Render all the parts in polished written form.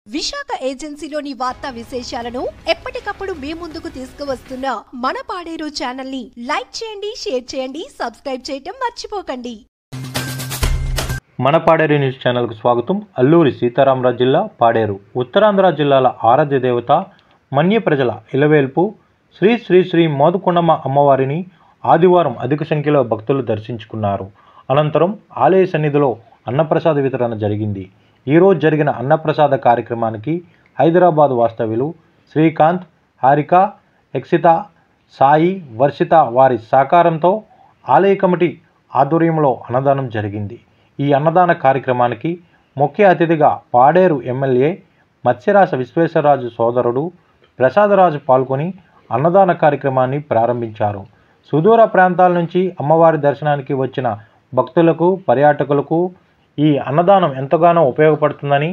విశాఖ ఏజెన్సీలోని వార్తా విశేషాలను ఎప్పటికప్పుడు మీ ముందుకు తీసుకువస్తున్న మన పాడేరు ఛానల్ ని లైక్ చేయండి, షేర్ చేయండి, సబ్స్క్రైబ్ చేయటం మర్చిపోకండి. మన పాడేరు న్యూస్ ఛానల్కు స్వాగతం. అల్లూరి సీతారామరాజు జిల్లా పాడేరు ఉత్తరాంధ్ర జిల్లాల ఆరాధ్య దేవత మన్య ప్రజల ఇలవేల్పు శ్రీ శ్రీ శ్రీ మోదుకొండమ్మ అమ్మవారిని ఆదివారం అధిక సంఖ్యలో భక్తులు దర్శించుకున్నారు. అనంతరం ఆలయ సన్నిధిలో అన్నప్రసాద వితరణ జరిగింది. ఈరోజు జరిగిన అన్నప్రసాద కార్యక్రమానికి హైదరాబాద్ వాస్తవ్యులు శ్రీకాంత్, హారిక, యక్షిత, సాయి, వర్షిత వారి సహకారంతో ఆలయ కమిటీ ఆధ్వర్యంలో అన్నదానం జరిగింది. ఈ అన్నదాన కార్యక్రమానికి ముఖ్య అతిథిగా పాడేరు ఎమ్మెల్యే మత్స్యరాశ విశ్వేశ్వరరాజు సోదరుడు ప్రసాదరాజు పాల్గొని అన్నదాన కార్యక్రమాన్ని ప్రారంభించారు. సుదూర ప్రాంతాల నుంచి అమ్మవారి దర్శనానికి వచ్చిన భక్తులకు, పర్యాటకులకు ఈ అన్నదానం ఎంతగానో ఉపయోగపడుతుందని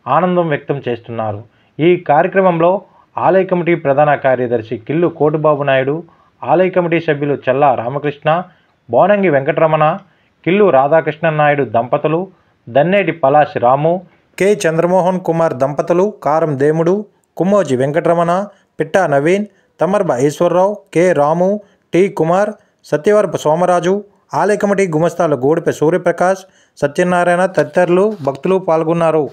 ఆనందం వ్యక్తం చేస్తున్నారు. ఈ కార్యక్రమంలో ఆలయ కమిటీ ప్రధాన కార్యదర్శి కిల్లు కోటిబాబు నాయుడు, ఆలయ కమిటీ సభ్యులు చెల్లా రామకృష్ణ, బోనంగి వెంకటరమణ, కిల్లు రాధాకృష్ణన్ నాయుడు దంపతులు, దన్నేటి పలాసి రాము, కె చంద్రమోహన్ కుమార్ దంపతులు, కారం దేముడు, కుమ్మోజి వెంకటరమణ, పిట్టా నవీన్, తమర్బ ఈశ్వరరావు, కె రాము, టి కుమార్, సత్యవరపు సోమరాజు, ఆలయ కమిటీ గుమస్తాలు గోడిపే సూర్యప్రకాష్, సత్యనారాయణ తదితరులు భక్తులు పాల్గొన్నారు.